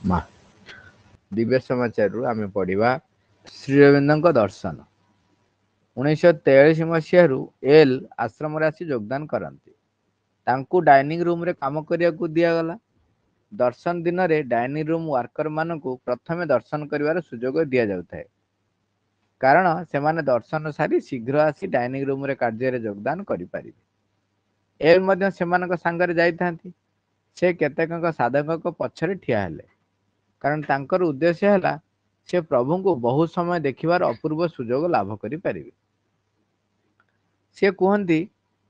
ମା ଦିବ୍ୟ ସମାଚାରରୁ ଆମେ ପଢିବା ଶ୍ରୀଅରବିନ୍ଦଙ୍କ ଦର୍ଶନ। 1943 ମସିହାରୁ ଏଲ୍ ଆଶ୍ରମରେ ଆସି ଯୋଗଦାନ କରନ୍ତି। ତାଙ୍କୁ ଡାଇନିଂ ରୁମ୍ରେ କାମ କରିବାକୁ ଦିଆଗଲା। ଦର୍ଶନ ଦିନରେ ଡାଇନିଂ ରୁମ୍ ୱାର୍କର ମାନଙ୍କୁ ପ୍ରଥମେ ଦର୍ଶନ କରିବାର ସୁଯୋଗ ଦିଆଯାଉଥାଏ, କାରଣ ସେମାନେ ଦର୍ଶନ ସାରି ଶୀଘ୍ର ଆସି ଡାଇନିଂ ରୁମ୍ରେ କାର୍ଯ୍ୟରେ ଯୋଗଦାନ କରିପାରିବେ। ଏଲ୍ ମଧ୍ୟ ସେମାନଙ୍କ ସାଙ୍ଗରେ ଯାଇଥାନ୍ତି। ସେ କେତେକଙ୍କ ସାଧକଙ୍କ ପଛରେ ଠିଆ ହେଲେ, କାରଣ ତାଙ୍କର ଉଦ୍ଦେଶ୍ୟ ହେଲା ସେ ପ୍ରଭୁଙ୍କୁ ବହୁ ସମୟ ଦେଖିବାର ଅପୂର୍ବ ସୁଯୋଗ ଲାଭ କରିପାରିବେ। ସେ କୁହନ୍ତି,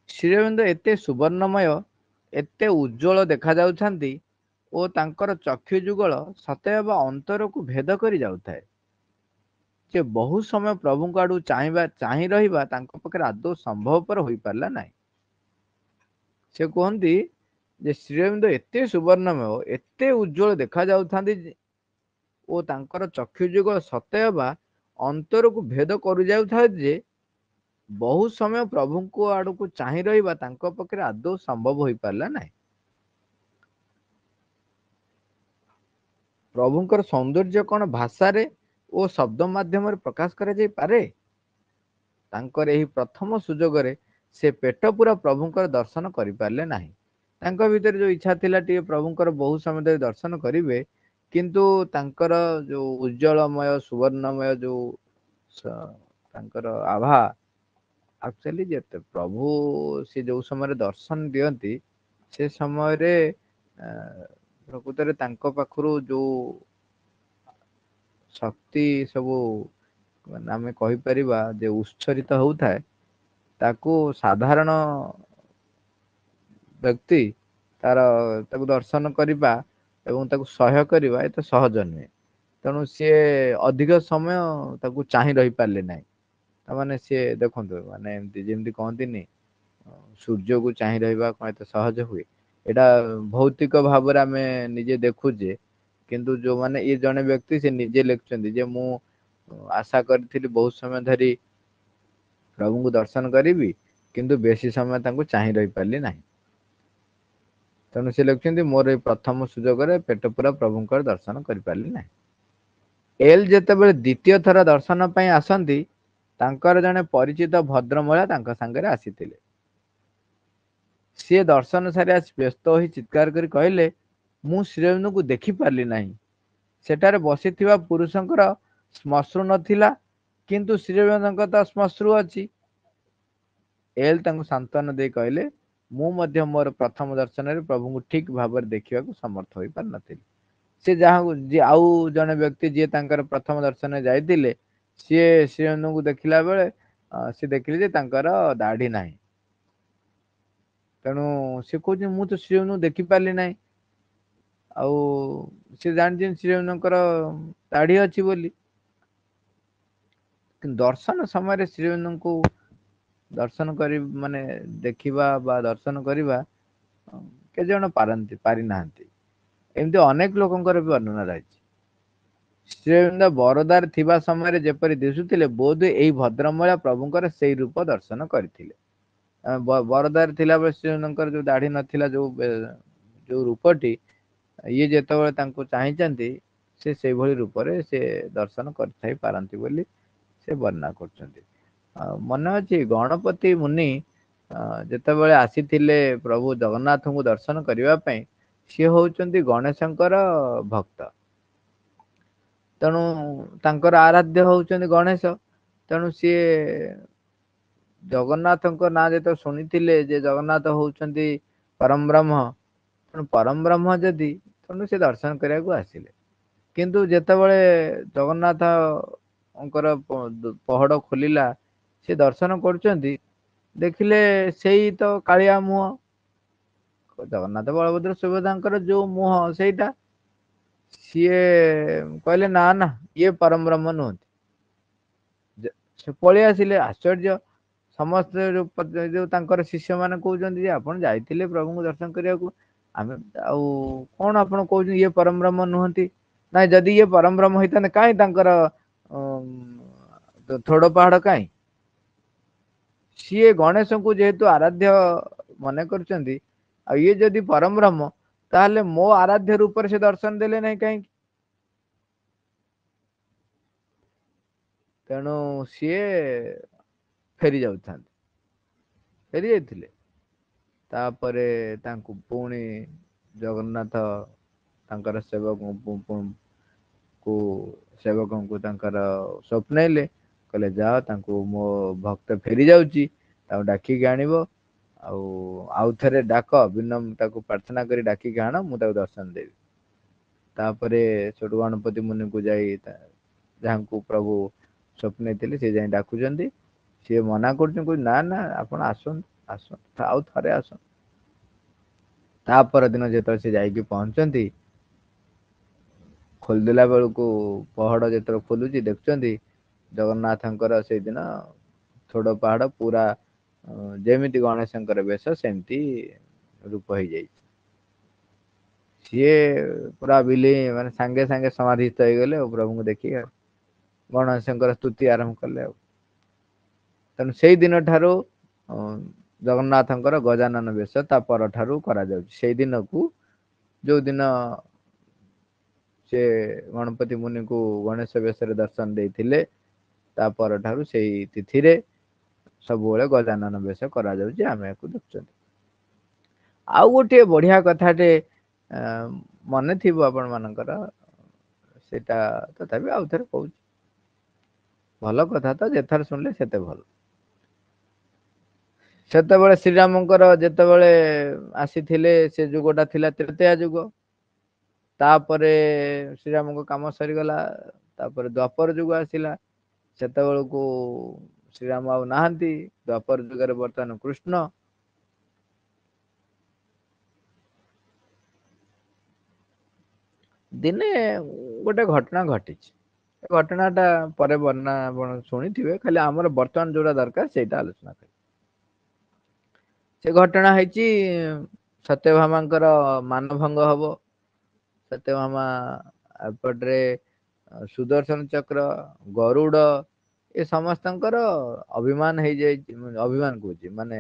ଶ୍ରୀଅରବିନ୍ଦ ଏତେ ସୁବର୍ଣ୍ଣମୟ, ଏତେ ଉଜ୍ଜଳ ଦେଖାଯାଉଥାନ୍ତି ଓ ତାଙ୍କର ଚକ୍ଷୁ ଯୁଗଳ ସତେଅବା ଅନ୍ତରକୁ ଭେଦ କରି ଯାଉଥାଏ। ଯେ ବହୁ ସମୟ ପ୍ରଭୁଙ୍କ ଆଡୁ ଚାହିଁ ରହିବା ତାଙ୍କ ପକ୍ଷରେ ଆଦୌ ସମ୍ଭବପର ହୋଇପାରିଲା ନାହିଁ। ସେ କୁହନ୍ତି ଯେ ଶ୍ରୀଅରବିନ୍ଦ ଏତେ ସୁବର୍ଣ୍ଣମୟ, ଏତେ ଉଜ୍ଜଳ ଦେଖା ଯାଉଥାନ୍ତି ଓ ତାଙ୍କର ଚକ୍ଷୁ ଯୁଗଳ ସତେଅବା ଅନ୍ତରକୁ ଭେଦ କରିଯାଉଥାଏ ଯେ ବହୁ ସମୟ ପ୍ରଭୁଙ୍କ ଆଡକୁ ଚାହିଁ ରହିବା ତାଙ୍କ ପକ୍ଷରେ ଆଦୌ ସମ୍ଭବ ହୋଇପାରିଲା ନାହିଁ। ପ୍ରଭୁଙ୍କର ସୌନ୍ଦର୍ଯ୍ୟ କଣ ଭାଷାରେ ଓ ଶବ୍ଦ ମାଧ୍ୟମରେ ପ୍ରକାଶ କରାଯାଇପାରେ? ତାଙ୍କର ଏହି ପ୍ରଥମ ସୁଯୋଗରେ ସେ ପେଟ ପୂରା ପ୍ରଭୁଙ୍କର ଦର୍ଶନ କରିପାରିଲେ ନାହିଁ। ତାଙ୍କ ଭିତରେ ଯୋଉ ଇଚ୍ଛା ଥିଲା ଟିକେ ପ୍ରଭୁଙ୍କର ବହୁ ସମୟ ଧରି ଦର୍ଶନ କରିବେ, କିନ୍ତୁ ତାଙ୍କର ଯୋଉ ଉଜ୍ଜଳମୟ ସୁବର୍ଣ୍ଣମୟ ଯୋଉ ତାଙ୍କର ଆଭା, ଆକ୍ଚୁଆଲି ଯେତେ ପ୍ରଭୁ ସେ ଯୋଉ ସମୟରେ ଦର୍ଶନ ଦିଅନ୍ତି ସେ ସମୟରେ ପ୍ରକୃତରେ ତାଙ୍କ ପାଖରୁ ଯୋଉ ଶକ୍ତି ସବୁ ମାନେ ଆମେ କହିପାରିବା ଯେ ଉତ୍ସରିତ ହଉଥାଏ, ତାକୁ ସାଧାରଣ ବ୍ୟକ୍ତି ତାକୁ ଦର୍ଶନ କରିବା ଏବଂ ତାକୁ ସହ୍ୟ କରିବା ଏତେ ସହଜ ନୁହେଁ। ତେଣୁ ସିଏ ଅଧିକ ସମୟ ତାକୁ ଚାହିଁ ରହି ପାରିଲେ ନାହିଁ। ତାମାନେ ସିଏ ଦେଖନ୍ତୁ, ମାନେ ଏମତି ଯେମିତି କହନ୍ତିନି ସୂର୍ଯ୍ୟକୁ ଚାହିଁ ରହିବା କଣ ଏତେ ସହଜ ହୁଏ? ଏଇଟା ଭୌତିକ ଭାବରେ ଆମେ ନିଜେ ଦେଖୁଛେ, କିନ୍ତୁ ଯୋଉମାନେ ଇଏ ଜଣେ ବ୍ୟକ୍ତି ସେ ନିଜେ ଲେଖୁଛନ୍ତି ଯେ ମୁଁ ଆଶା କରିଥିଲି ବହୁତ ସମୟ ଧରି ପ୍ରଭୁଙ୍କୁ ଦର୍ଶନ କରିବି, କିନ୍ତୁ ବେଶୀ ସମୟ ତାଙ୍କୁ ଚାହିଁ ରହିପାରିଲି ନାହିଁ। ତେଣୁ ସେ ଲେଖୁଛନ୍ତି ମୋର ଏଇ ପ୍ରଥମ ସୁଯୋଗରେ ପେଟ ପୂରା ପ୍ରଭୁଙ୍କର ଦର୍ଶନ କରିପାରିଲି ନାହିଁ। ଏଲ୍ ଯେତେବେଳେ ଦ୍ଵିତୀୟ ଥର ଦର୍ଶନ ପାଇଁ ଆସନ୍ତି, ତାଙ୍କର ଜଣେ ପରିଚିତ ଭଦ୍ର ମହିଳା ତାଙ୍କ ସାଙ୍ଗରେ ଆସିଥିଲେ। ସିଏ ଦର୍ଶନ ସାରି ଆସି ବ୍ୟସ୍ତ ହୋଇ ଚିତ୍କାର କରି କହିଲେ, ମୁଁ ଶ୍ରୀଅରବିନ୍ଦଙ୍କୁ ଦେଖି ପାରିଲି ନାହିଁ। ସେଠାରେ ବସିଥିବା ପୁରୁଷଙ୍କର ଶ୍ମଶ୍ରୁ ନଥିଲା, କିନ୍ତୁ ଶ୍ରୀଅରବିନ୍ଦଙ୍କ ତ ଶ୍ମଶ୍ରୁ ଅଛି। ଏଲ୍ ତାଙ୍କୁ ସାନ୍ତ୍ୱନା ଦେଇ କହିଲେ, ମୁଁ ମଧ୍ୟ ମୋର ପ୍ରଥମ ଦର୍ଶନରେ ପ୍ରଭୁଙ୍କୁ ଠିକ ଭାବରେ ଦେଖିବାକୁ ସମର୍ଥ ହୋଇପାରିନଥିଲି। ସେ ଯାହାକୁ ଯିଏ ଆଉ ଜଣେ ବ୍ୟକ୍ତି ଯିଏ ତାଙ୍କର ପ୍ରଥମ ଦର୍ଶନରେ ଯାଇଥିଲେ, ସିଏ ଶ୍ରୀଅରବିନ୍ଦଙ୍କୁ ଦେଖିଲା ବେଳେ ସିଏ ଦେଖିଲେ ଯେ ତାଙ୍କର ଦାଢି ନାହିଁ। ତେଣୁ ସେ କହୁଛି ମୁଁ ତ ଶ୍ରୀଅରବିନ୍ଦଙ୍କୁ ଦେଖି ପାରିଲି ନାହିଁ। ଆଉ ସେ ଜାଣିଛନ୍ତି ଶ୍ରୀଅରବିନ୍ଦଙ୍କର ଦାଢି ଅଛି ବୋଲି। କିନ୍ତୁ ଦର୍ଶନ ସମୟରେ ଶ୍ରୀଅରବିନ୍ଦଙ୍କୁ ଦର୍ଶନ କରି ମାନେ ଦେଖିବା ବା ଦର୍ଶନ କରିବା କେତେ ଜଣ ପାରିନାହାନ୍ତି। ଏମିତି ଅନେକ ଲୋକଙ୍କର ବି ବର୍ଣ୍ଣନା ରହିଛି। ଶ୍ରୀଅରବିନ୍ଦ ବରଦାରେ ଥିବା ସମୟରେ ଯେପରି ଦିଶୁଥିଲେ, ବୋଧହୁଏ ଏହି ଭଦ୍ରମହିଳା ପ୍ରଭୁଙ୍କର ସେଇ ରୂପ ଦର୍ଶନ କରିଥିଲେ। ବରଦାରେ ଥିଲାବେଳେ ଶ୍ରୀଅରବିନ୍ଦଙ୍କର ଯୋଉ ଦାଢି ନଥିଲା, ଯୋଉ ରୂପଟି, ଇଏ ଯେତେବେଳେ ତାଙ୍କୁ ଚାହିଁଛନ୍ତି ସେ ସେଇଭଳି ରୂପରେ ସେ ଦର୍ଶନ କରିଥାଇ ପାରନ୍ତି ବୋଲି ସେ ବର୍ଣ୍ଣନା କରୁଛନ୍ତି। ଆଉ ମନେ ଅଛି ଗଣପତି ମୁନି ଯେତେବେଳେ ଆସିଥିଲେ ପ୍ରଭୁ ଜଗନ୍ନାଥଙ୍କୁ ଦର୍ଶନ କରିବା ପାଇଁ, ସିଏ ହଉଛନ୍ତି ଗଣେଶଙ୍କର ଭକ୍ତ। ତେଣୁ ତାଙ୍କର ଆରାଧ୍ୟ ହଉଛନ୍ତି ଗଣେଶ। ତେଣୁ ସିଏ ଜଗନ୍ନାଥଙ୍କ ନାଁ ଯେତେବେଳେ ଶୁଣିଥିଲେ ଯେ ଜଗନ୍ନାଥ ହଉଛନ୍ତି ପରମ ବ୍ରହ୍ମ, ତେଣୁ ପରମ ବ୍ରହ୍ମ ଯଦି, ତେଣୁ ସେ ଦର୍ଶନ କରିବାକୁ ଆସିଲେ। କିନ୍ତୁ ଯେତେବେଳେ ଜଗନ୍ନାଥଙ୍କର ପହଡ ଖୋଲିଲା, ସେ ଦର୍ଶନ କରୁଛନ୍ତି, ଦେଖିଲେ ସେଇ ତ କାଳିଆ ମୁହଁ। ଜଗନ୍ନାଥ ବଳଭଦ୍ର ସୁଭଦ୍ରାଙ୍କର ଯୋଉ ମୁହଁ ସେଇଟା। ସିଏ କହିଲେ ନା ନା ଇଏ ପରମ ବ୍ରହ୍ମ ନୁହନ୍ତି। ସେ ପଳେଇ ଆସିଲେ। ଆଶ୍ଚର୍ଯ୍ୟ, ସମସ୍ତେ ଯୋଉ ତାଙ୍କର ଶିଷ୍ୟ ମାନେ କହୁଛନ୍ତି ଯେ ଆପଣ ଯାଇଥିଲେ ପ୍ରଭୁଙ୍କୁ ଦର୍ଶନ କରିବାକୁ, ଆମେ ଆଉ କଣ ଆପଣ କହୁଛନ୍ତି ଇଏ ପରମ ବ୍ରହ୍ମ ନୁହନ୍ତି? ନାଇଁ ଯଦି ଇଏ ପରମ ବ୍ରହ୍ମ ହେଇଥାନ୍ତେ କାହିଁ ତାଙ୍କର ଥୋଡ ପାହାଡ କାହିଁ? ସିଏ ଗଣେଶଙ୍କୁ ଯେହେତୁ ଆରାଧ୍ୟ ମନେ କରୁଛନ୍ତି, ଆଉ ଇଏ ଯଦି ପରମ ବ୍ରହ୍ମ, ତାହେଲେ ମୋ ଆରାଧ୍ୟ ରୂପରେ ସେ ଦର୍ଶନ ଦେଲେ ନାହିଁ କାହିଁକି? ତେଣୁ ସିଏ ଫେରି ଯାଉଥାନ୍ତି, ଫେରି ଯାଇଥିଲେ। ତାପରେ ତାଙ୍କୁ ପୁଣି ଜଗନ୍ନାଥ ତାଙ୍କର କୁ ସେବକଙ୍କୁ ତାଙ୍କର ସ୍ୱପ୍ନେଇଲେ, କହିଲେ ଯାଅ ତାଙ୍କୁ ମୋ ଭକ୍ତ ଫେରି ଯାଉଛି, ତାକୁ ଡାକିକି ଆଣିବ, ଆଉ ଆଉଥରେ ଡାକ ତାକୁ ପ୍ରାର୍ଥନା କରି ଡାକିକି ଆଣ, ମୁଁ ତାକୁ ଦର୍ଶନ ଦେବି। ତାପରେ ସେଠୁ ଗଣପତି ମୁନିଙ୍କୁ ଯାଇ ଯାହାଙ୍କୁ ପ୍ରଭୁ ସ୍ୱପ୍ନେ ଥିଲେ ସେ ଯାଇ ଡାକୁଛନ୍ତି। ସିଏ ମନା କରୁଛନ୍ତି, କହୁଛି ନା ନା ଆପଣ ଆସନ୍ତୁ ଆସନ୍ତୁ ଆଉ ଥରେ ଆସନ୍ତୁ। ତା ପରଦିନ ଯେତେବେଳେ ସେ ଯାଇକି ପହଞ୍ଚନ୍ତି, ଖୋଲିଦେଲା ବେଳକୁ ପହଡ ଯେତେବେଳେ ଖୋଲୁଛି ଦେଖୁଛନ୍ତି ଜଗନ୍ନାଥଙ୍କର ସେଇଦିନ ଥୋଡ ପାହାଡ ପୁରା ଯେମିତି ଗଣେଶଙ୍କର ବେଶ ସେମିତି ରୂପ ହେଇଯାଇଛି। ସିଏ ପୁରା ମାନେ ସାଙ୍ଗେ ସାଙ୍ଗେ ସମାଧିସ୍ଥ ହେଇଗଲେ ଆଉ ପ୍ରଭୁଙ୍କୁ ଦେଖିକି ଆଉ ଗଣେଶଙ୍କର ସ୍ତୁତି ଆରମ୍ଭ କଲେ ଆଉ। ତେଣୁ ସେଇ ଦିନ ଠାରୁ ଜଗନ୍ନାଥଙ୍କର ଗଜାନନ ବେଶ ତା ପରଠାରୁ କରାଯାଉଛି। ସେଇ ଦିନକୁ ଯୋଉ ଦିନ ସେ ଗଣପତି ମୁନିଙ୍କୁ ଗଣେଶ ବେଶରେ ଦର୍ଶନ ଦେଇଥିଲେ, ତା ପରଠାରୁ ସେଇ ତିଥିରେ ସବୁବେଳେ ଗଜାନନ ବେଶ କରାଯାଉଛି, ଆମେ ୟାକୁ ଦେଖୁଛନ୍ତି। ଆଉ ଗୋଟିଏ ବଢିଆ କଥାଟେ ଅ ମନେ ଥିବ ଆପଣ ମାନଙ୍କର, ସେଇଟା ତଥାପି ଆଉଥରେ କହୁଛି। ଭଲ କଥା ତ ଯେଥର ଶୁଣିଲେ ସେତେ ଭଲ। ସେତେବେଳେ ଶ୍ରୀରାମଙ୍କର ଯେତେବେଳେ ଆସିଥିଲେ, ସେ ଯୁଗଟା ଥିଲା ତ୍ରେତୟା ଯୁଗ। ତାପରେ ଶ୍ରୀରାମଙ୍କ କାମ ସରିଗଲା, ତାପରେ ଦ୍ୱାପର ଯୁଗ ଆସିଲା। ସେତେବେଳକୁ ଶ୍ରୀରାମ ଆଉ ନାହାନ୍ତି, ଦ୍ୱାପର ଯୁଗରେ ବର୍ତ୍ତମାନ କୃଷ୍ଣ। ଦିନେ ଗୋଟେ ଘଟଣା ଘଟିଛି। ଏ ଘଟଣା ଟା ପରେ ବର୍ଣ୍ଣନା ଆପଣ ଶୁଣିଥିବେ, ଖାଲି ଆମର ବର୍ତ୍ତମାନ ଯୋଉଟା ଦରକାର ସେଇଟା ଆଲୋଚନା କରିବି। ସେ ଘଟଣା ହେଇଛି, ସତ୍ୟଭାମାଙ୍କର ମାନଭଙ୍ଗ ହବ। ସତ୍ୟଭାମା ଏପଟରେ ସୁଦର୍ଶନ ଚକ୍ର, ଗରୁଡ, ଏ ସମସ୍ତଙ୍କର ଅଭିମାନ ହେଇଯାଇଛି, ଅଭିମାନ କହୁଛି ମାନେ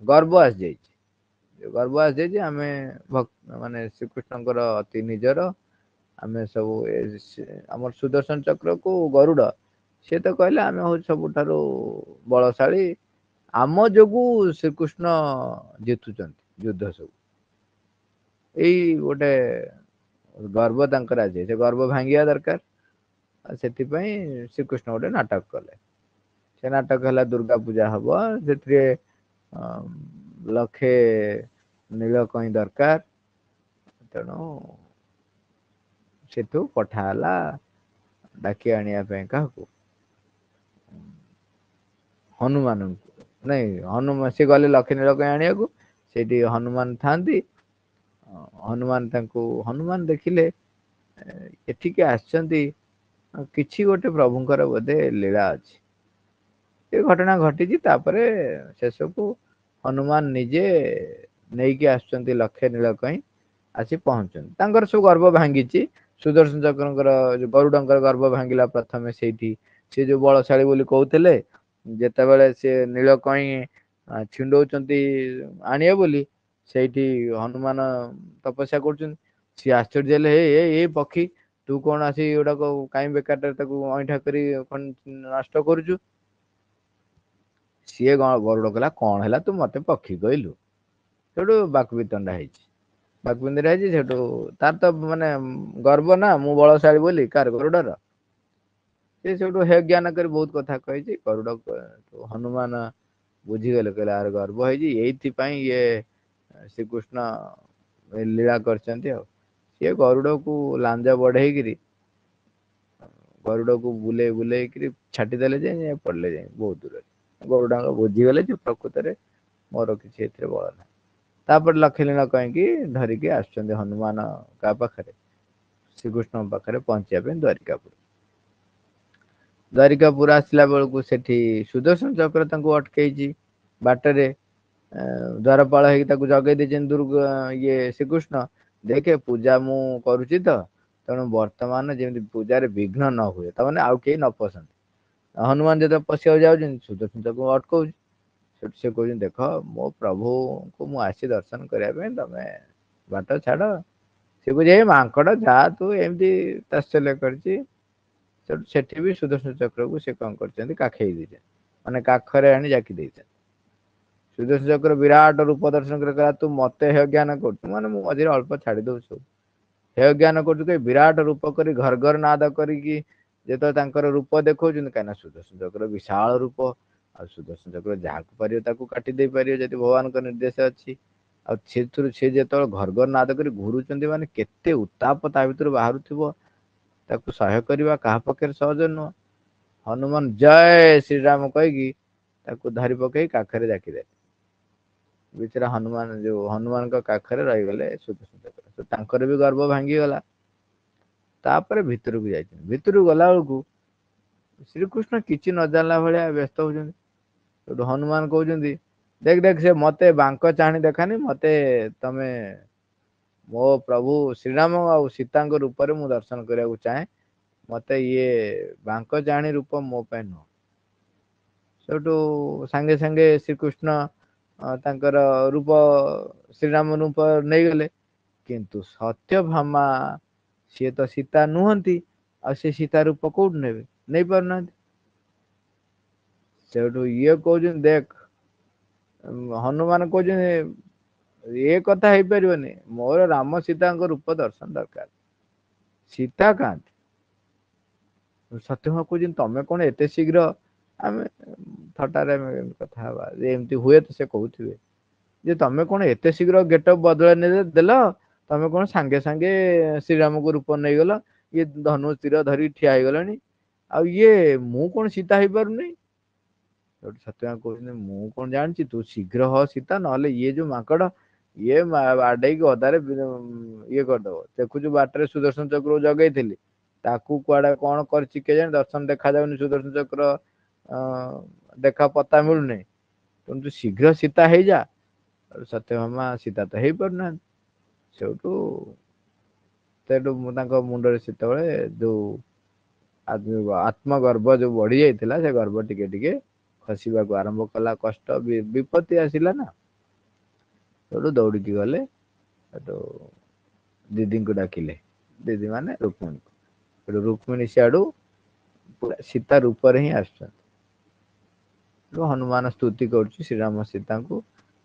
ଗର୍ବ ଆସିଯାଇଛି। ଗର୍ବ ଆସିଯାଇଛି, ଆମେ ମାନେ ଶ୍ରୀକୃଷ୍ଣଙ୍କର ଅତି ନିଜର। ଆମେ ସବୁ ଆମର ସୁଦର୍ଶନ ଚକ୍ରକୁ ଗରୁଡ, ସିଏ ତ କହିଲେ ଆମେ ହଉଛୁ ସବୁଠାରୁ ବଳଶାଳୀ। ଆମ ଯୋଗୁ ଶ୍ରୀକୃଷ୍ଣ ଜିତୁଛନ୍ତି ଯୁଦ୍ଧ ସବୁ। ଏଇ ଗୋଟେ ଗର୍ବ ତାଙ୍କର ଅଛି, ସେ ଗର୍ବ ଭାଙ୍ଗିବା ଦରକାର। ଆଉ ସେଥିପାଇଁ ଶ୍ରୀକୃଷ୍ଣ ଗୋଟେ ନାଟକ କଲେ। ସେ ନାଟକ ହେଲା ଦୁର୍ଗା ପୂଜା ହବ, ସେଥିରେ ଲକ୍ଷେ ନୀଳ କଇଁ ଦରକାର। ତେଣୁ ସେଠୁ ପଠା ହେଲା ଡାକି ଆଣିବା ପାଇଁ କାହାକୁ, ହନୁମାନଙ୍କୁ। ନାଇଁ ସେ ଗଲେ ଲକ୍ଷ୍ମୀ ନୀଳ କଇଁ ଆଣିବାକୁ, ସେଇଠି ହନୁମାନ ଥାଆନ୍ତି। ହନୁମାନ ଦେଖିଲେ ଏଠିକି ଆସିଛନ୍ତି, କିଛି ଗୋଟେ ପ୍ରଭୁଙ୍କର ବୋଧେ ଲୀଳା ଅଛି। ଏ ଘଟଣା ଘଟିଛି, ତାପରେ ଶେଷକୁ ହନୁମାନ ନିଜେ ନେଇକି ଆସୁଛନ୍ତି ଲକ୍ଷେ ନୀଳ କଇଁ, ଆସି ପହଞ୍ଚୁଛନ୍ତି। ତାଙ୍କର ସବୁ ଗର୍ବ ଭାଙ୍ଗିଛି। ସୁଦର୍ଶନ ଚକ୍ରଙ୍କର, ଗରୁଡଙ୍କର ଗର୍ବ ଭାଙ୍ଗିଲା ପ୍ରଥମେ ସେଇଠି। ସେ ଯୋଉ ବଳଶାଳୀ ବୋଲି କହୁଥିଲେ, ଯେତେବେଳେ ସେ ନୀଳ କଇଁ ଛିଣ୍ଡଉଛନ୍ତି ଆଣିବେ ବୋଲି, ସେଇଠି ହନୁମାନ ତପସ୍ୟା କରୁଛନ୍ତି। ସିଏ ଆଶ୍ଚର୍ଯ୍ୟ ହେଲେ, ଏଇ ପକ୍ଷୀ ତୁ କଣ ଆସି ଏଗୁଡାକ କାହିଁ ବେକାରଟାରେ ତାକୁ ଅଇଁଠା କରି ନଷ୍ଟ କରୁଛୁ। ସିଏ ଗରୁଡ କହିଲା, କଣ ହେଲା ତୁ ମତେ ପକ୍ଷୀ କହିଲୁ। ସେଠୁ ବାକ ବିତଣ୍ଡା ହେଇଛି। ବାକବିନ୍ଦାରେ ହେଇଛି, ସେଠୁ ତାର ତ ମାନେ ଗର୍ବ ନା, ମୁଁ ବଳଶାଳୀ ବୋଲି କାର ଗରୁଡର। ସେ ସେଠୁ ହେ ଜ୍ଞାନ କରି ବହୁତ କଥା କହିଛି। ଗରୁଡ ହନୁମାନ ବୁଝିଗଲେ, କହିଲେ ଆର ଗର୍ବ ହେଇଛି, ଏଇଥିପାଇଁ ଇଏ ଶ୍ରୀକୃଷ୍ଣ ଲୀଳା କରିଛନ୍ତି ଆଉ। ସିଏ ଗରୁଡକୁ ଲାଞ୍ଜ ବଢେଇକିରି ଗରୁଡକୁ ବୁଲେଇକିରି ଛାଟିଦେଲେ, ଯେ ପଡିଲେ ଯାଇ ବହୁତ ଦୂରରେ। ଗରୁଡଙ୍କ ବୁଝିଗଲେ ଯେ ପ୍ରକୃତରେ ମୋର କିଛି ଏଥିରେ ବଳ ନାହିଁ। ତାପରେ ଲକ୍ଷ୍ମୀ ନୀଳ କଇଁକି ଧରିକି ଆସୁଛନ୍ତି ହନୁମାନ କାହା ପାଖରେ, ଶ୍ରୀକୃଷ୍ଣଙ୍କ ପାଖରେ ପହଞ୍ଚିବା ପାଇଁ ଦ୍ୱାରିକାପୁର। ଦ୍ୱାରିକାପୁର ଆସିଲା ବେଳକୁ ସେଠି ସୁଦର୍ଶନ ଚକ୍ର ତାଙ୍କୁ ଅଟକେଇଛି ବାଟରେ। ଦ୍ୱାରପାଳ ହେଇକି ତାକୁ ଜଗେଇ ଦେଇଛନ୍ତି ଇଏ ଶ୍ରୀକୃଷ୍ଣ। ଦେଖେ ପୂଜା ମୁଁ କରୁଛି ତ, ତେଣୁ ବର୍ତ୍ତମାନ ଯେମିତି ପୂଜାରେ ବିଘ୍ନ ନ ହୁଏ, ତାମାନେ ଆଉ କେହି ନ ପଶନ୍ତି। ହନୁମାନ ଯେତେବେଳେ ପଶିବାକୁ ଯାଉଛନ୍ତି, ସୁଦର୍ଶନ ଚକ୍ର ଅଟକଉଛି। ସେଠୁ ସେ କହୁଛନ୍ତି, ଦେଖ ମୋ ପ୍ରଭୁଙ୍କୁ ମୁଁ ଆସି ଦର୍ଶନ କରିବା ପାଇଁ, ତମେ ବାଟ ଛାଡ। ସେ କହୁଛି, ଏ ମାଙ୍କଡ ଯା, ତୁ ଏମିତି ତାତ୍ସଲ୍ୟ କରିଛି। ସେଠି ବି ସୁଦର୍ଶନ ଚକ୍ରକୁ ସେ କଣ କରିଛନ୍ତି, କାଖେଇ ଦେଇଛନ୍ତି, ମାନେ କାଖରେ ଆଣି ଜାକି ଦେଇଛନ୍ତି। ସୁଦର୍ଶନ ଚକ୍ର ବିରାଟ ରୂପ ଦର୍ଶନ କରି କହିଲା, ତୁ ମତେ ହେୟ ଜ୍ଞାନ କରୁଛୁ, ମାନେ ମୁଁ ମଝିରେ ଅଳ୍ପ ଛାଡି ଦଉଛି ସବୁ, ହେୟ ଜ୍ଞାନ କରୁଛୁ କହି ବିରାଟ ରୂପ କରି ଘର ଘର ନାଦ କରିକି ଯେତେବେଳେ ତାଙ୍କର ରୂପ ଦେଖଉଛନ୍ତି, କାହିଁକିନା ସୁଦର୍ଶନ ଚକ୍ର ବିଶାଳ ରୂପ, ଆଉ ସୁଦର୍ଶନ ଚକ୍ର ଯାହାକୁ ପାରିବ ତାକୁ କାଟି ଦେଇ ପାରିବ ଯଦି ଭଗବାନଙ୍କ ନିର୍ଦ୍ଦେଶ ଅଛି। ଆଉ ସେଥିରୁ ସେ ଯେତେବେଳେ ଘର ଘର ନାଦ କରି ଘୁରୁଛନ୍ତି, ମାନେ କେତେ ଉତ୍ତାପ ତା ଭିତରୁ ବାହାରୁଥିବ, ତାକୁ ସହ୍ୟ କରିବା କାହା ପକ୍ଷରେ ସହଜ ନୁହଁ। ହନୁମାନ ଜୟ ଶ୍ରୀରାମ କହିକି ତାକୁ ଧରି ପକେଇ କାଖରେ ଜାକିଦେଲେ। ବିଚରା ହନୁମାନ ଯୋଉ ହନୁମାନଙ୍କ କାଖରେ ରହିଗଲେ ସୁଦର୍ଶନ ଚକ୍ର, ତାଙ୍କର ବି ଗର୍ବ ଭାଙ୍ଗିଗଲା। ତାପରେ ଭିତରକୁ ଯାଇଛନ୍ତି, ଭିତରକୁ ଗଲା ବେଳକୁ ଶ୍ରୀକୃଷ୍ଣ କିଛି ନ ଜାଣିଲା ଭଳିଆ ବ୍ୟସ୍ତ ହଉଛନ୍ତି। ସେଠୁ ହନୁମାନ କହୁଛନ୍ତି, ଦେଖ ଦେଖ ସେ ମତେ ବାଙ୍କ ଚାହାଣି ଦେଖାନି, ମତେ ତମେ ମୋ ପ୍ରଭୁ ଶ୍ରୀରାମ ଆଉ ସୀତାଙ୍କ ରୂପରେ ମୁଁ ଦର୍ଶନ କରିବାକୁ ଚାହେଁ, ମତେ ଇଏ ବାଙ୍କ ଚାହାଣି ରୂପ ମୋ ପାଇଁ ନୁହଁ। ସେଠୁ ସାଙ୍ଗେ ସାଙ୍ଗେ ଶ୍ରୀକୃଷ୍ଣ ତାଙ୍କର ରୂପ ଶ୍ରୀରାମ ରୂପ ନେଇଗଲେ, କିନ୍ତୁ ସତ୍ୟଭାମା ସିଏ ତ ସୀତା ନୁହନ୍ତି, ଆଉ ସେ ସୀତା ରୂପ କୋଉଠୁ ନେବେ, ନେଇ ପାରୁନାହାନ୍ତି। ସେଠୁ ଇଏ କହୁଛନ୍ତି, ଦେଖ ହନୁମାନ କହୁଛନ୍ତି ଏ କଥା ହେଇପାରିବନି, ମୋର ରାମ ସୀତାଙ୍କ ରୂପ ଦର୍ଶନ ଦରକାର, ସୀତା କାହାନ୍ତି? ସତ୍ୟଭାମା କହୁଛନ୍ତି, ତମେ କଣ ଏତେ ଶୀଘ୍ର, ଆମେ ଥଟାରେ ଆମେ କଥା ହବା ଯେ ଏମିତି ହୁଏ ତ ସେ କହୁଥିବେ ଯେ ତମେ କଣ ଏତେ ଶୀଘ୍ର ଗେଟଅପ୍ ବଦଳେଇ ଦେଲ, ତମେ କଣ ସାଙ୍ଗେ ସାଙ୍ଗେ ଶ୍ରୀରାମକୁ ରୂପ ନେଇଗଲ, ଇଏ ଧନୁ ତୀର ଧରିକି ଠିଆ ହେଇଗଲାଣି, ଆଉ ଇଏ ମୁଁ କଣ ସୀତା ହେଇପାରୁନି? ସତ୍ୟଭାମା କହୁଛନ୍ତି, ମୁଁ କଣ ଜାଣିଛି, ତୁ ଶୀଘ୍ର ହ ସୀତା, ନହେଲେ ଇଏ ଯୋଉ ମାଙ୍କଡ ଇଏ ବାଡେଇକି ଅଧାରେ ଇଏ କରିଦବ। ଦେଖୁଛୁ ବାଟରେ ସୁଦର୍ଶନ ଚକ୍ରକୁ ଜଗେଇଥିଲି, ତାକୁ କୁଆଡେ କଣ କରିଛି କେଜାଣି, ଦର୍ଶନ ଦେଖା ଯାଉନି ସୁଦର୍ଶନ ଚକ୍ର ଦେଖା ପତା ମିଳୁନି, କିନ୍ତୁ ଶୀଘ୍ର ସୀତା ହେଇଯା। ସତ୍ୟଭାମା ସୀତା ତ ହେଇପାରୁନାହାନ୍ତି। ସେଠୁ ମୁଁ ତାଙ୍କ ମୁଣ୍ଡରେ ସେତେବେଳେ ଯୋଉ ଆତ୍ମଗର୍ବ ଯୋଉ ବଢି ଯାଇଥିଲା, ସେ ଗର୍ବ ଟିକେ ଟିକେ ଖସିବାକୁ ଆରମ୍ଭ କଲା, କଷ୍ଟ ବିପତ୍ତି ଆସିଲା ନା। ସେଠୁ ଦୌଡିକି ଗଲେ, ସେଠୁ ଦିଦିଙ୍କୁ ଡାକିଲେ, ଦିଦି ମାନେ ରୁକ୍ମିଣୀଙ୍କୁ। ସେଠୁ ରୁକ୍ମିଣୀ ସିଆଡୁ ପୁରା ସୀତା ରୂପରେ ହିଁ ଆସୁଛନ୍ତି। ହନୁମାନ ସ୍ତୁତି କରୁଛି ଶ୍ରୀରାମ ସୀତାଙ୍କୁ,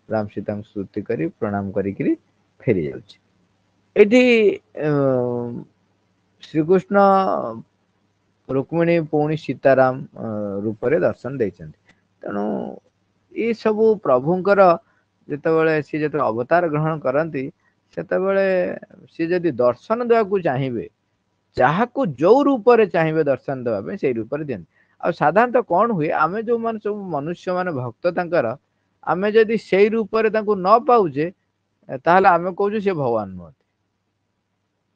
ରାମ ସୀତାଙ୍କୁ ସ୍ତୁତି କରି ପ୍ରଣାମ କରିକିରି ଫେରି ଯାଉଛି। ଏଠି ଶ୍ରୀକୃଷ୍ଣ ରୁକ୍ମିଣୀ ପୁଣି ସୀତାରାମ ରୂପରେ ଦର୍ଶନ ଦେଇଛନ୍ତି। ତେଣୁ ଏଇ ସବୁ ପ୍ରଭୁଙ୍କର ଯେତେବେଳେ ସିଏ ଯେତେବେଳେ ଅବତାର ଗ୍ରହଣ କରନ୍ତି, ସେତେବେଳେ ସିଏ ଯଦି ଦର୍ଶନ ଦେବାକୁ ଚାହିଁବେ, ଯାହାକୁ ଯୋଉ ରୂପରେ ଚାହିଁବେ ଦର୍ଶନ ଦେବା ପାଇଁ, ସେଇ ରୂପରେ ଦିଅନ୍ତି। ଆଉ ସାଧାରଣତଃ କଣ ହୁଏ, ଆମେ ଯୋଉମାନେ ସବୁ ମନୁଷ୍ୟ ମାନେ ଭକ୍ତ ତାଙ୍କର, ଆମେ ଯଦି ସେଇ ରୂପରେ ତାଙ୍କୁ ନ ପାଉଛେ, ତାହେଲେ ଆମେ କହୁଛୁ ସେ ଭଗବାନ ନୁହନ୍ତି।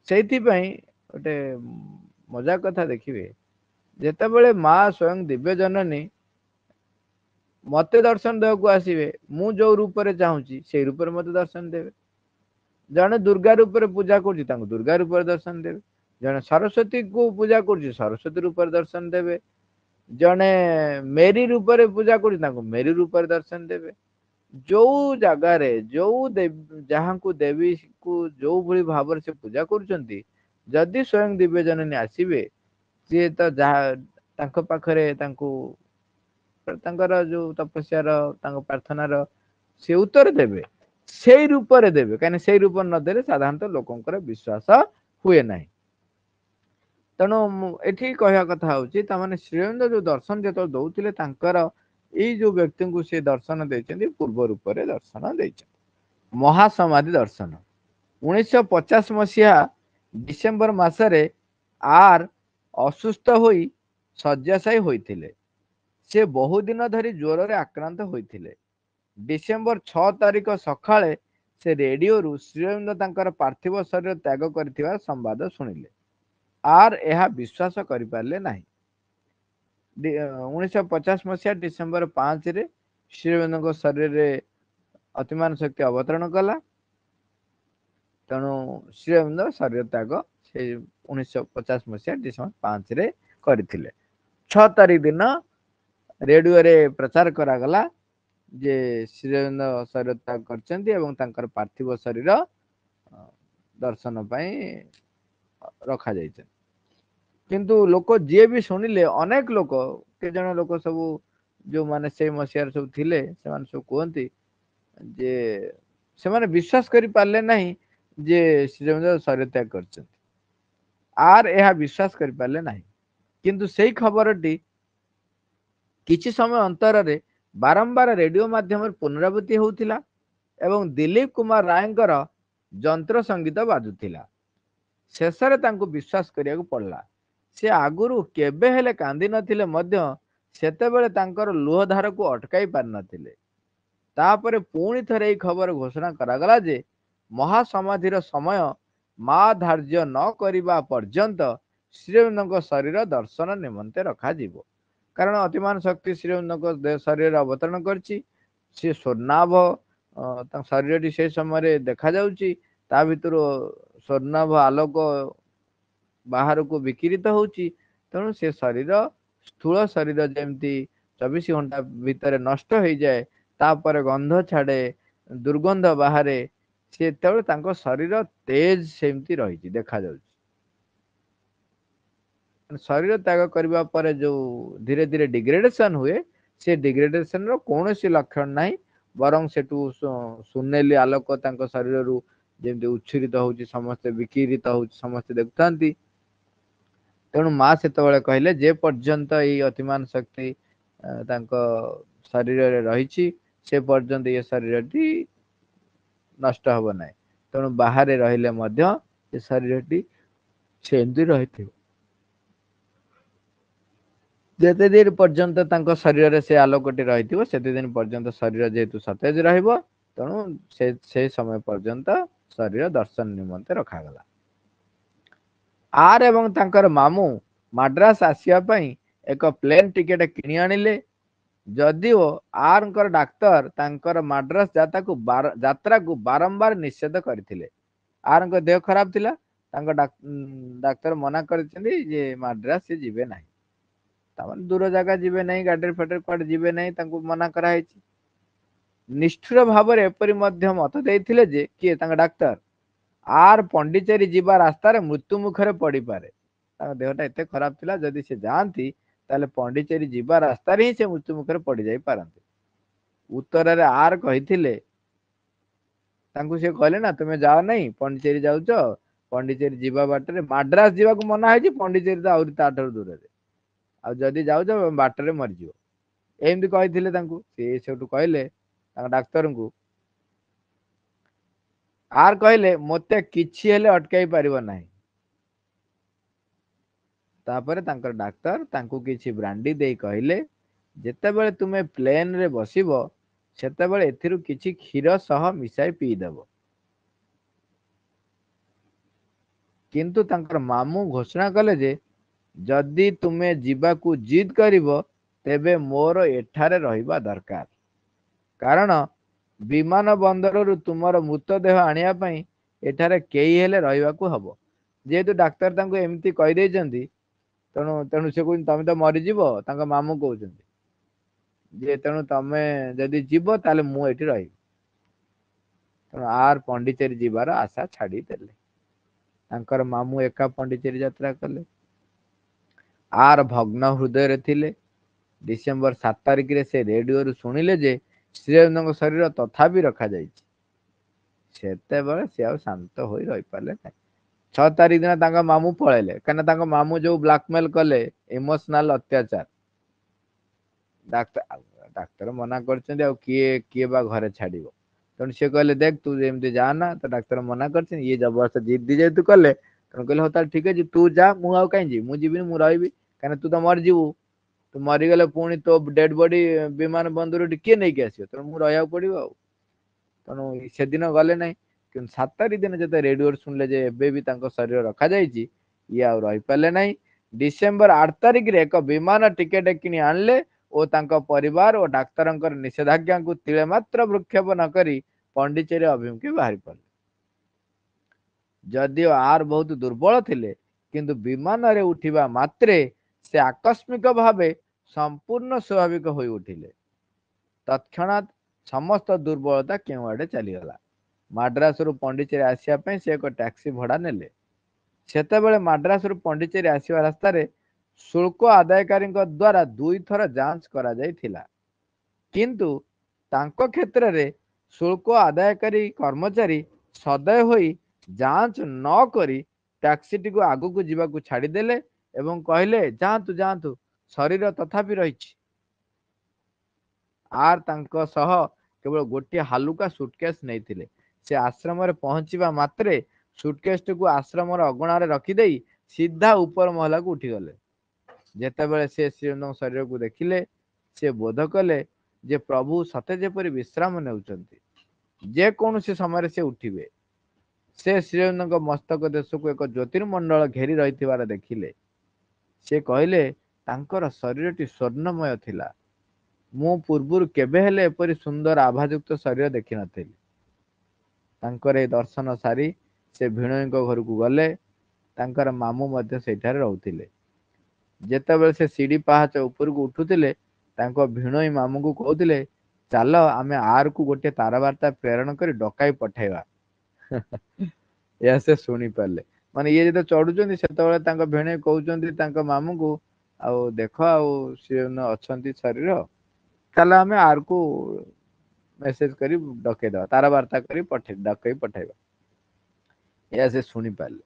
ସେଇଥିପାଇଁ ଗୋଟେ ମଜା କଥା ଦେଖିବେ, ଯେତେବେଳେ ମା ସ୍ଵୟଂ ଦିବ୍ୟ ଜନନୀ ମତେ ଦର୍ଶନ ଦେବାକୁ ଆସିବେ, ମୁଁ ଯୋଉ ରୂପରେ ଚାହୁଁଛି ସେଇ ରୂପରେ ମତେ ଦର୍ଶନ ଦେବେ। ଜଣେ ଦୁର୍ଗା ରୂପରେ ପୂଜା କରୁଛି, ତାଙ୍କୁ ଦୁର୍ଗା ରୂପରେ ଦର୍ଶନ ଦେବେ। ଜଣେ ସରସ୍ଵତୀ କୁ ପୂଜା କରୁଛି, ସରସ୍ଵତୀ ରୂପରେ ଦର୍ଶନ ଦେବେ। ଜଣେ ମେରି ରୂପରେ ପୂଜା କରୁଛି, ତାଙ୍କୁ ମେରି ରୂପରେ ଦର୍ଶନ ଦେବେ। ଯୋଉ ଜାଗାରେ ଯୋଉ ଯାହାଙ୍କୁ ଦେବୀକୁ ଯୋଉ ଭଳି ଭାବରେ ସେ ପୂଜା କରୁଛନ୍ତି, ଯଦି ସ୍ଵୟଂ ଦିବ୍ୟ ଜନନୀ ଆସିବେ, ସିଏ ତ ଯାହା ତାଙ୍କ ପାଖରେ ତାଙ୍କର ଯୋଉ ତପସ୍ୟାର, ତାଙ୍କ ପ୍ରାର୍ଥନାର ସେ ଉତ୍ତର ଦେବେ, ସେଇ ରୂପରେ ଦେବେ। କାହିଁକିନା ସେଇ ରୂପରେ ନଦେଲେ ସାଧାରଣତଃ ଲୋକଙ୍କର ବିଶ୍ୱାସ ହୁଏ ନାହିଁ। ତେଣୁ ଏଠି କହିବା କଥା ହଉଛି, ତାମାନେ ଶ୍ରୀଅନ୍ଦ ଯୋଉ ଦର୍ଶନ ଯେତେବେଳେ ଦଉଥିଲେ, ତାଙ୍କର ଏଇ ଯୋଉ ବ୍ୟକ୍ତିଙ୍କୁ ସେ ଦର୍ଶନ ଦେଇଛନ୍ତି, ପୂର୍ବ ରୂପରେ ଦର୍ଶନ ଦେଇଛନ୍ତି। ମହାସମାଧି ଦର୍ଶନ 1950 ଡିସେମ୍ବର ମାସରେ ଆର୍ ଅସୁସ୍ଥ ହୋଇ ଶଯ୍ୟାଶାୟୀ ହୋଇଥିଲେ। ସେ ବହୁଦିନ ଧରି ଜ୍ୱରରେ ଆକ୍ରାନ୍ତ ହୋଇଥିଲେ। ଡିସେମ୍ବର 6 ସକାଳେ ସେ ରେଡିଓରୁ ଶ୍ରୀଅରବିନ୍ଦ ତାଙ୍କର ପାର୍ଥିବ ଶରୀର ତ୍ୟାଗ କରିଥିବାର ସମ୍ବାଦ ଶୁଣିଲେ। ଆର୍ ଏହା ବିଶ୍ୱାସ କରିପାରିଲେ ନାହିଁ। 1950 ଡିସେମ୍ବର 5ରେ ଶ୍ରୀଅରବିନ୍ଦଙ୍କ ଶରୀରରେ ଅତିମାନ ଶକ୍ତି ଅବତରଣ କଲା। ତେଣୁ ଶ୍ରୀଅରବିନ୍ଦ ଶରୀର ତ୍ୟାଗ ସେ 1950 ଡିସେମ୍ବର 5ରେ କରିଥିଲେ। 6 ତାରିଖ ଦିନ ରେଡିଓରେ ପ୍ରଚାର କରାଗଲା ଯେ ଶ୍ରୀଅରବିନ୍ଦ ଶରୀର ତ୍ୟାଗ କରିଛନ୍ତି ଏବଂ ତାଙ୍କର ପାର୍ଥିବ ଶରୀର ଦର୍ଶନ ପାଇଁ ରଖାଯାଇଛନ୍ତି। किंतु लोक जी भी शुणिले अनेक लोक के जन लोक सब जो माने से मसीहार सब थिले से माने सब कहती जे से माने विश्वास करि पारले नहीं जे श्रीरामचंद्र शरीर त्याग कर आर यह विश्वास करि पारले नहीं किंतु सेही खबरटी किछि समय अंतर रे बारंबार रेडियो माध्यम पुनरावृत्ति होउथिला एवं दिलीप कुमार रायंकर जंत्र संगीत बाजुथिला शेषरे तांको विश्वास करिया पड़ला से आगुरु केबे हेले कांदी नथिले मध्य सेतेबेले तांकर लुह धार को अटकाई पार नथिले तापरे पुणी थरे एई खबर घोषणा करागला जे महासमाधिर समय मा धार्य न करिबा पर्यंत श्रीरंगक शरीर दर्शन निमंते रखा जिवो कारण अतिमान शक्ति श्रीरंगक शरीर अवतरण करछि से स्वर्णाभ शरीर से समय देखा जाउछि ता भितर स्वर्णाभ आलोक बाहर को विकिरित होउछि तेणु से शरीर स्थूल शरीर जमती 24 घंटा भितर नष्ट हो जाए तापर गंध छाड़े दुर्गंध बाहर से शरीर तेज सेमती रही देखा जाउछि शरीर त्याग करबा पर जो धीरे धीरे डिग्रेडेशन हुए से डिग्रेडेशन रो कौन सी लक्षण नहीं बरं सेटू सुनेली आलोक तांको शरीर रु जेमती उच्छुरित होउछि समस्त विकिरित होउछि समस्त देखतांती तेणु माँ से कहले जे पर्यंत ये अतिमान शक्ति तांको शरीर रे रही से पर्यंत ये शरीरटी नष्ट हब ना तेणु बाहर रहिले मध्य ये शरीरटी सेमती रही जेते दिन पर्यंत तांको शरीर रे से आलोकटी रही सेते दिन पर्यंत शरीर जेहेतु सतेज रहिबो तेणु से समय पर्यंत शरीर दर्शन निमंते रखागला आर एवं तांकर मामू माड्रास आसिया पई एक प्लेन टिकेट किनि आनिले जदिओ आरंकर डाक्तर तांकर माड्रास यात्रा को बारंबार निषेध करथिले आरंकर देह खराब थिला तांको डाक्तर मना करछन्ती जे माड्रास से जिबे नाही तामान दूर जगह जिबे नाही गाडी फटर क्वाड जिबे नाही तांको मना करा हैछि निष्ठुर भाବରେ एपरि मध्य मत देइथिले जे किए तांका डाक्तर आर पंडिचेरी जीवा रास्ता रे मृत्यु मुखरे पड़ी पारे तांका देहटा एते खराब थिला जदि से जानती ताले पंडिचेरी जीवा रास्ता रे ही से मृत्यु मुखरे पड़ी जाई पारंते उत्तर रे आर कहिथिले तांको से कहले ना तुमे जाओ नहीं पंडिचेरी जाउचो पंडिचेरी जीवा बाटरे माड्रास जीवा को मना है पंडिचेरी तो आउरी ताठर दूर रे आ जदि जाउचो बाटरे मर जिवो एमती कहिथिले तांको से सेटु कहले तांका डाक्टर को आर कहले मते किछि हेले अटकाई परिबो नाही तापर तांकर डाक्टर तांको किछि ब्रांडी देई कहले जेतेबेले तुमे प्लेन रे बसिबो सेतेबेले एथिरु किछि क्षीर सह मिसाई पी देबो किंतु तांकर मामू घोषणा कले जे जदि तुमे जीवा को जिद करिवो तेबे मोर एठारे रहिबा दरकार कारण विमान बंदर रु तुमर मृतदेह आनिया पई एठारे केही हेले रहिबा को हबो जेहेतु डाक्तर तांको एमती कहि देइचंती तेणु तेणु से कहूँ तमें तो मरीज मामू कहते जे तेणु तमे जदि जीव ताले मु एठी रही तेणु आर पंडिचेरी जीवार आशा छाड़ी देले तांकर मामू एका पंडिचेरी यात्रा कले आर भग्न हृदय रे थिले डिसेम्बर 7 तारिख रे से रेडियो रु सुनिले जे श्रीरंग शरीर तथापि रखा जाइछि सेते बेले से आ शांत होई रहि पाले नै 6 तारिख दिन तांका मामू पळेले कना तांका मामू जो ब्लैकमेल कले इमोशनल अत्याचार डाक्टर डाक्टर मना करछन आ किए किए बा घरे छाड़िबो तण से कहले देख तू जेमती जा ना तो डाक्टर मना करछन ये जबरदस्त जिद दी जे तू कले तण कहले हो ताल ठीक है जी तू जा मु आ काई जी मु जीबिनी मु रहबी कना तू तो मर जीवु तू मरी गले पुणी तो डेड बॉडी विमान बंदर किए नहीं के आसियो तण मु रहया पड़िबो आ तणु से दिन गले नहीं कि 7 तारिख दिन जते रेडियो सुनले जे एबे भी तांको शरीर रखा जाइछि ये आ रही पाले नहीं डिसेम्बर 8 तारिख रे एक विमान टिकेट किनी आनले ओ तांको परिवार और डाक्तरंकर निषेधाज्ञा को तिले मात्र भ्रुक्षेप न करी पंडिचेरी अभिमुखे बाहरी पड़े जदिओ आर बहुत दुर्बल थिले किंतु विमान रे उठिबा मात्रे से आकस्मिक भावे संपूर्ण स्वाभाविक होई उठिले तत्क्षणात समस्त दुर्बलता केउ आडे चली गला माड्रास रु पंडिचेरी आसिया पे से एक टैक्सी भड़ा नेले ସେତେବେଳେ ମାଡ୍ରାସରୁ ପଣ୍ଡିଚେରୀ ଆସିବା ରାସ୍ତାରେ ଶୁଳ୍କ ଆଦାୟକାରୀଙ୍କ ଦ୍ୱାରା 2 ଥର ଯାଞ୍ଚ କରାଯାଇଥିଲା, କିନ୍ତୁ ତାଙ୍କ କ୍ଷେତ୍ରରେ ଶୁଳ୍କ ଆଦାୟକାରୀ କର୍ମଚାରୀ ସଦୟ ହୋଇ ଯାଞ୍ଚ ନ କରି ଟ୍ୟାକ୍ସିଟିକୁ ଆଗକୁ ଯିବାକୁ ଛାଡ଼ିଦେଲେ ଏବଂ କହିଲେ, ଯାଆନ୍ତୁ ଯାଆନ୍ତୁ, ଶରୀର ତଥାପି ରହିଛି। ଆର୍ ତାଙ୍କ ସହ କେବଳ ଗୋଟିଏ ହାଲୁକା ସୁଟକେସ୍ ନେଇଥିଲେ। ସେ ଆଶ୍ରମରେ ପହଞ୍ଚିବା ମାତ୍ରେ ସୁଟକେସଟିକୁ ଆଶ୍ରମର ଅଗଣାରେ ରଖିଦେଇ ସିଧା ଉପର ମହଲାକୁ ଉଠିଗଲେ। ଯେତେବେଳେ ସେ ଶ୍ରୀଅରବିନ୍ଦଙ୍କ ଶରୀରକୁ ଦେଖିଲେ, ସେ ବୋଧ କଲେ ଯେ ପ୍ରଭୁ ସତେ ଯେପରି ବିଶ୍ରାମ ନେଉଛନ୍ତି, ଯେକୌଣସି ସମୟରେ ସେ ଉଠିବେ। ସେ ଶ୍ରୀଅରବିନ୍ଦଙ୍କ ମସ୍ତକ ଦେଶକୁ ଏକ ଜ୍ୟୋତିର୍ମଣ୍ଡଳ ଘେରି ରହିଥିବାର ଦେଖିଲେ। ସେ କହିଲେ, ତାଙ୍କର ଶରୀରଟି ସ୍ୱର୍ଣ୍ଣମୟ ଥିଲା। ମୁଁ ପୂର୍ବରୁ କେବେ ହେଲେ ଏପରି ସୁନ୍ଦର ଆଭାଯୁକ୍ତ ଶରୀର ଦେଖିନଥିଲି। ତାଙ୍କର ଏହି ଦର୍ଶନ ସାରି ସେ ଭିଣୋଇଙ୍କ ଘରକୁ ଗଲେ। ତାଙ୍କର ମାମୁଁ ମଧ୍ୟ ସେଠାରେ ରହୁଥିଲେ। ଯେତେବେଳେ ସେ ସିଡ଼ି ପାହାଚ ଉପରକୁ ଉଠୁଥିଲେ, ତାଙ୍କ ଭିଣୋଇ ମାମୁଁଙ୍କୁ କହୁଥିଲେ, ଚାଲ ଆମେ ଆରକୁ ଗୋଟିଏ ତାରବାର୍ତ୍ତା ପ୍ରେରଣ କରି ଡକାଇ ପଠାଇବା। ଏହା ସେ ଶୁଣି ପାରିଲେ। ମାନେ ଇଏ ଯେତେବେଳେ ଚଢୁଛନ୍ତି, ସେତେବେଳେ ତାଙ୍କ ଭିଣୋଇ କହୁଛନ୍ତି ତାଙ୍କ ମାମୁଁଙ୍କୁ, ଆଉ ଦେଖ, ଆଉ ସିଏ ଅଛନ୍ତି ଶରୀର, ଚାଲ ଆମେ ଆରକୁ ମେସେଜ କରି ଡକେଇଦବା, ତାରବାର୍ତ୍ତା କରି ଡକେଇ ପଠାଇବା। ଏହା ସେ ଶୁଣି ପାରିଲେ।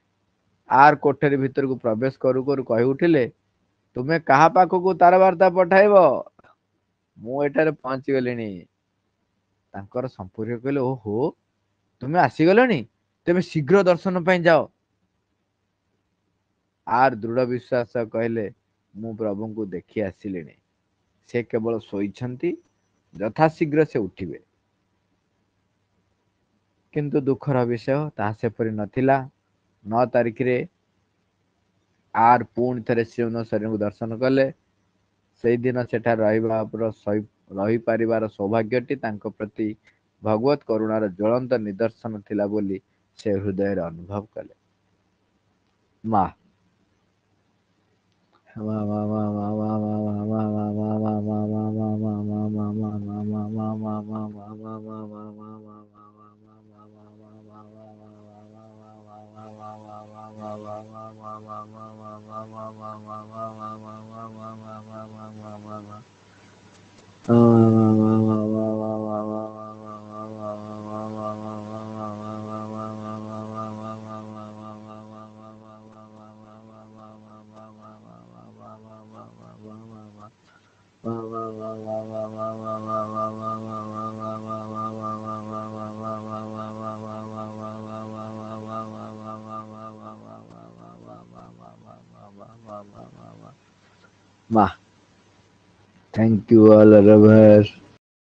ଆର କୋଠରୀ ଭିତରକୁ ପ୍ରବେଶ କରୁ କରୁ କହି ଉଠିଲେ, ତୁମେ କାହା ପାଖକୁ ତାରବାର୍ତ୍ତା ପଠାଇବ? ମୁଁ ଏଠାରେ ପହଞ୍ଚି ଗଲିଣି। ତାଙ୍କର ସମ୍ପର୍କୀୟ କହିଲେ, ଓହୋ, ତୁମେ ଆସିଗଲଣି, ତେବେ ଶୀଘ୍ର ଦର୍ଶନ ପାଇଁ ଯାଅ। ଆର ଦୃଢ ବିଶ୍ୱାସ କହିଲେ, ମୁଁ ପ୍ରଭୁଙ୍କୁ ଦେଖି ଆସିଲିଣି। ସେ କେବଳ ଶୋଇଛନ୍ତି, ଯଥାଶୀଘ୍ର ସେ ଉଠିବେ। କିନ୍ତୁ ଦୁଃଖର ବିଷୟ ତାହା ସେପରି ନଥିଲା। 9 ତାରିଖରେ ଆର ପୁଣି ଥରେ ଶ୍ରୀଅରବିନ୍ଦ ଶରୀରଙ୍କୁ ଦର୍ଶନ କଲେ। ସେଇଦିନ ସେଠାରେ ରହିପାରିବାର ସୌଭାଗ୍ୟଟି ତାଙ୍କ ପ୍ରତି ଭଗବତ କରୁଣାର ଜ୍ୱଳନ୍ତ ନିଦର୍ଶନ ଥିଲା ବୋଲି ସେ ହୃଦୟରେ ଅନୁଭବ କଲେ। ମା Ma, thank you all, Ravar.